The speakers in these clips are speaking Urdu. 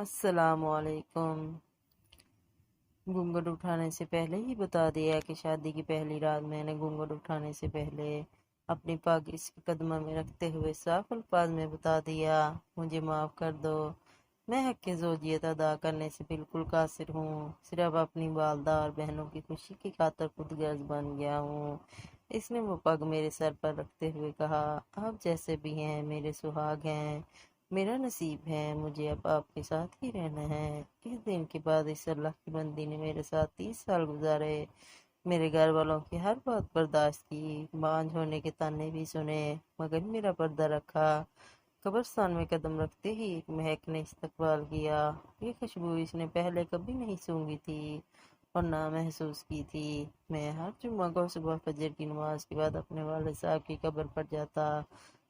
السلام علیکم۔ گھونگھٹ اٹھانے سے پہلے ہی بتا دیا کہ شادی کی پہلی رات میں نے گھونگھٹ اٹھانے سے پہلے اپنی پاک اس کے قدمہ میں رکھتے ہوئے صاف الفاظ میں بتا دیا، مجھے معاف کر دو، میں حق کی زوجیت ادا کرنے سے بالکل قاصر ہوں، صرف اپنی والدہ اور بہنوں کی خوشی کی خاطر خود غرض بن گیا ہوں۔ اس نے وہ پگ میرے سر پر رکھتے ہوئے کہا، آپ جیسے بھی ہیں میرے سہاگ ہیں، میرا نصیب ہے، مجھے اب آپ کے ساتھ ہی رہنا ہے۔ اس دن کے بعد اس اللہ کی بندی نے میرے ساتھ 30 سال گزارے، میرے گھر والوں کی ہر بات برداشت کی، بانجھ ہونے کے تانے بھی سنے، مگر میرا پردہ رکھا۔ قبرستان میں قدم رکھتے ہی ایک مہک نے استقبال کیا۔ یہ خوشبو اس نے پہلے کبھی نہیں سونگھی تھی اور نہ محسوس کی تھی۔ میں ہر جمعہ کو صبح فجر کی نماز کے بعد اپنے والد صاحب کی قبر پر جاتا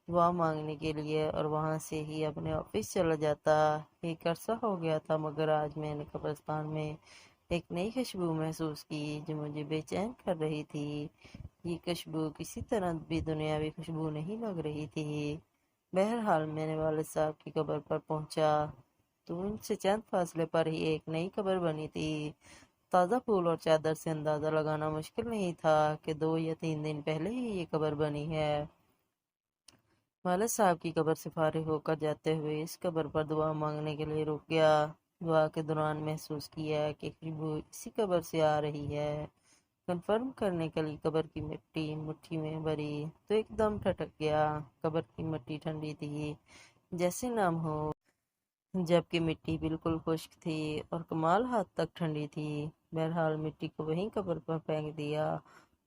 دعا مانگنے کے لیے اور وہاں سے ہی اپنے آفس چلا جاتا۔ ایک عرصہ ہو گیا تھا مگر آج میں نے قبرستان میں ایک نئی خوشبو محسوس کی جو مجھے بے چین کر رہی تھی۔ یہ خوشبو کسی طرح بھی دنیاوی خوشبو نہیں لگ رہی تھی۔ بہرحال میں نے والد صاحب کی قبر پر پہنچا تو ان سے چند فاصلے پر ہی ایک نئی قبر بنی تھی۔ تازہ پھول اور چادر سے اندازہ لگانا مشکل نہیں تھا کہ 2 یا 3 دن پہلے ہی یہ قبر بنی ہے۔ والد صاحب کی قبر سے فارغ ہو کر جاتے ہوئے اس قبر پر دعا مانگنے کے لیے رک گیا۔ دعا کے دوران محسوس کیا کہ خوشبو اسی قبر سے آ رہی ہے۔ کنفرم کرنے کے لیے قبر کی مٹی مٹھی میں بھری تو ایک دم ٹھٹک گیا۔ قبر کی مٹی ٹھنڈی تھی جیسے نم ہو، جبکہ مٹی بالکل خشک تھی اور کمال حد تک ٹھنڈی تھی۔ بہرحال مٹی کو وہیں قبر پر پھینک دیا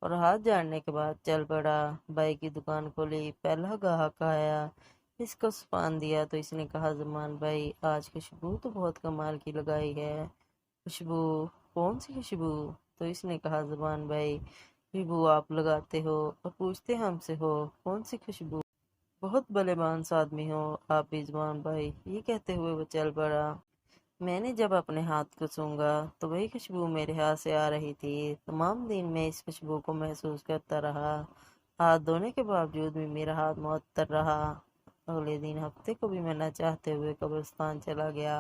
اور ہاتھ جھاڑنے کے بعد چل پڑا۔ بائی کی دکان کھولی، پہلا گاہک آیا، اس کو سپان دیا تو اس نے کہا، زمان بھائی آج خوشبو تو بہت کمال کی لگائی ہے۔ خوشبو؟ کون سی خوشبو؟ تو اس نے کہا، زمان بھائی خوشبو آپ لگاتے ہو اور پوچھتے ہم سے ہو کون سی خوشبو؟ بہت بھلے مانس آدمی ہو آپ بھی زمان بھائی۔ یہ کہتے ہوئے وہ چل پڑا۔ میں نے جب اپنے ہاتھ کو سونگا تو وہی خوشبو میرے ہاتھ سے آ رہی تھی۔ تمام دن میں اس خوشبو کو محسوس کرتا رہا۔ ہاتھ دھونے کے باوجود بھی میرا ہاتھ معطر رہا۔ اگلے دن ہفتے کو بھی میں نہ چاہتے ہوئے قبرستان چلا گیا۔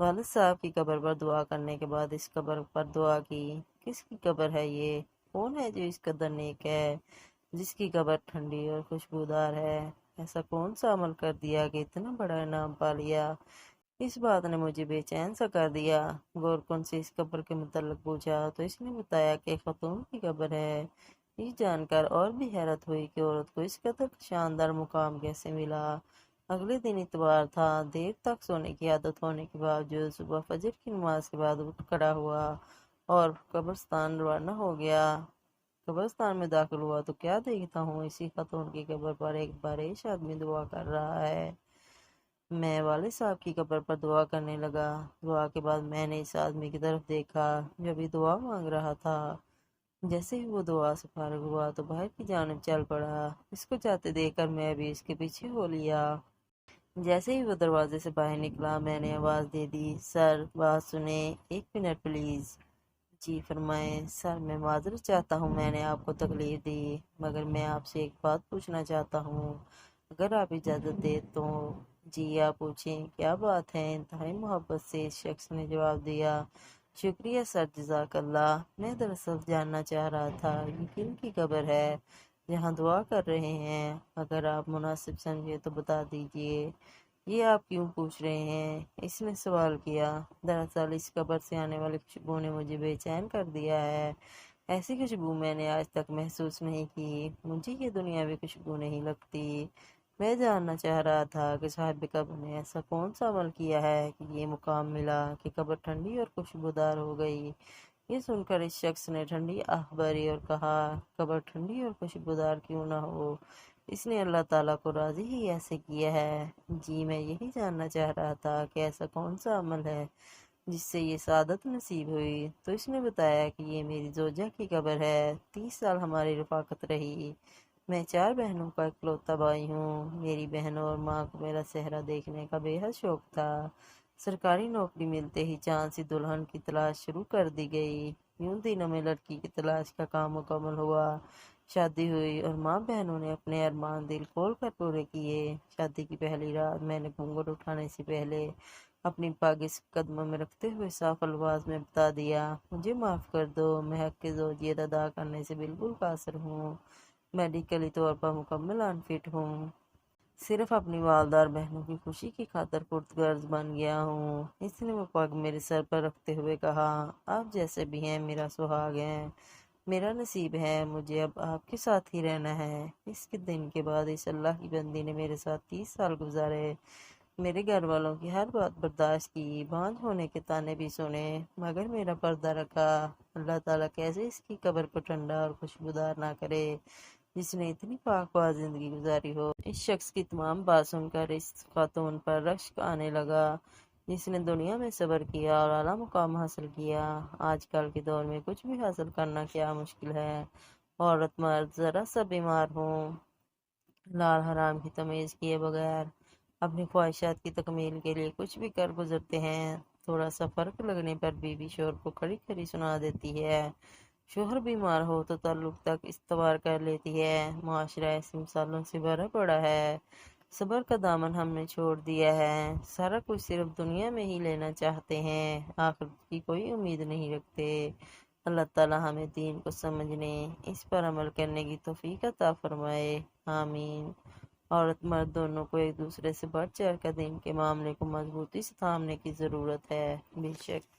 والد صاحب کی قبر پر دعا کرنے کے بعد اس قبر پر دعا کی۔ کس کی قبر ہے یہ؟ کون ہے جو اس قدر نیک ہے، جس کی قبر ٹھنڈی اور خوشبودار ہے؟ ایسا کون سا عمل کر دیا کہ اتنا بڑا انعام پا لیا؟ اس بات نے مجھے بے چین سا کر دیا۔ گورکن سے اس قبر کے متعلق پوچھا تو اس نے بتایا کہ خاتون کی قبر ہے۔ یہ جان کر اور بھی حیرت ہوئی کہ عورت کو اس قدر شاندار مقام کیسے ملا۔ اگلے دن اتوار تھا۔ دیر تک سونے کی عادت ہونے کے باوجود صبح فجر کی نماز کے بعد اٹھ کھڑا ہوا اور قبرستان روانہ ہو گیا۔ قبرستان میں داخل ہوا تو کیا دیکھتا ہوں، اسی خاتون کی قبر پر ایک بارش آدمی دعا کر رہا ہے۔ میں والد صاحب کی قبر پر دعا کرنے لگا۔ دعا کے بعد میں نے اس آدمی کی طرف دیکھا جو ابھی دعا مانگ رہا تھا۔ جیسے ہی وہ دعا سے فارغ ہوا تو باہر کی جانب چل پڑا۔ اس کو جاتے دیکھ کر میں بھی اس کے پیچھے ہو لیا۔ جیسے ہی وہ دروازے سے باہر نکلا میں نے آواز دے دی، سر بات سنیں، 1 منٹ پلیز۔ جی فرمائیں۔ سر میں معذرت چاہتا ہوں میں نے آپ کو تکلیف دی، مگر میں آپ سے ایک بات پوچھنا چاہتا ہوں اگر آپ اجازت دیں تو۔ جی آپ پوچھیں، کیا بات ہے؟ انتہائی محبت سے اس شخص نے جواب دیا، شکریہ سر، جزاک اللہ۔ میں دراصل جاننا چاہ رہا تھا یہ کن کی قبر ہے جہاں دعا کر رہے ہیں؟ اگر آپ مناسب سمجھے تو بتا دیجئے۔ یہ آپ کیوں پوچھ رہے ہیں؟ اس نے سوال کیا۔ دراصل اس قبر سے آنے والی خوشبو نے مجھے بے چین کر دیا ہے۔ ایسی خوشبو میں نے آج تک محسوس نہیں کی۔ مجھے یہ دنیاوی خوشبو نہیں لگتی۔ میں جاننا چاہ رہا تھا کہ صاحب قبر نے ایسا کون سا عمل کیا ہے کہ یہ مقام ملا کہ قبر ٹھنڈی اور خوشبودار ہو گئی۔ یہ سن کر اس شخص نے ٹھنڈی آہ بھری اور کہا، قبر ٹھنڈی اور خوشبودار کیوں نہ ہو، اس نے اللہ تعالیٰ کو راضی ہی ایسے کیا ہے۔ جی میں یہی جاننا چاہ رہا تھا کہ ایسا کون سا عمل ہے جس سے یہ سعادت نصیب ہوئی۔ تو اس نے بتایا کہ یہ میری زوجہ کی قبر ہے۔ 30 سال ہماری رفاقت رہی۔ میں 4 بہنوں کا اکلوتا بھائی ہوں۔ میری بہنوں اور ماں کو میرا چہرہ دیکھنے کا بے حد شوق تھا۔ سرکاری نوکری ملتے ہی چاند سی دلہن کی تلاش شروع کر دی گئی۔ یوں دنوں میں لڑکی کی تلاش کا کام مکمل ہوا، شادی ہوئی اور ماں بہنوں نے اپنے ارمان دل کھول کر پورے کیے۔ شادی کی پہلی رات میں نے گھونگھٹ اٹھانے سے پہلے اپنی پاک اس قدموں میں رکھتے ہوئے صاف الفاظ میں بتا دیا، مجھے معاف کر دو، میں حق کی زوجیت ادا کرنے سے بالکل قاصر ہوں، میڈیکلی طور پر مکمل انفٹ ہوں، صرف اپنی والدہ اور بہنوں کی خوشی کی خاطر پرتغرض بن گیا ہوں۔ اس نے وہ پگ میرے سر پر رکھتے ہوئے کہا، آپ جیسے بھی ہیں میرا سہاگ ہیں، میرا نصیب ہے، مجھے اب آپ کے ساتھ ہی رہنا ہے۔ اس کے دن کے بعد اس اللہ کی بندی نے میرے ساتھ 30 سال گزارے، میرے گھر والوں کی ہر بات برداشت کی، بانجھ ہونے کے طعنے بھی سنے، مگر میرا پردہ رکھا۔ اللہ تعالیٰ کیسے اس کی قبر کو ٹھنڈا اور خوشبودار نہ کرے جس نے اتنی پاک باز زندگی گزاری ہو۔ اس شخص کی تمام بات سن کر اس خاتون پر رشک آنے لگا جس نے دنیا میں صبر کیا اور اعلیٰ مقام حاصل کیا۔ آج کل کے دور میں کچھ بھی حاصل کرنا کیا مشکل ہے۔ عورت مرد ذرا سا بیمار ہوں، حلال حرام کی تمیز کیے بغیر اپنی خواہشات کی تکمیل کے لیے کچھ بھی کر گزرتے ہیں۔ تھوڑا سا فرق لگنے پر بیوی شوہر کو کھڑی کھڑی سنا دیتی ہے، شوہر بیمار ہو تو تعلق تک استوار کر لیتی ہے۔ معاشرہ ایسی مثالوں سے بھرا پڑا ہے۔ صبر کا دامن ہم نے چھوڑ دیا ہے، سارا کچھ صرف دنیا میں ہی لینا چاہتے ہیں، آخرت کی کوئی امید نہیں رکھتے۔ اللہ تعالیٰ ہمیں دین کو سمجھنے، اس پر عمل کرنے کی توفیق عطا فرمائے، آمین۔ عورت مرد دونوں کو ایک دوسرے سے بڑھ چڑھ کر دین کے معاملے کو مضبوطی سے تھامنے کی ضرورت ہے، بے شک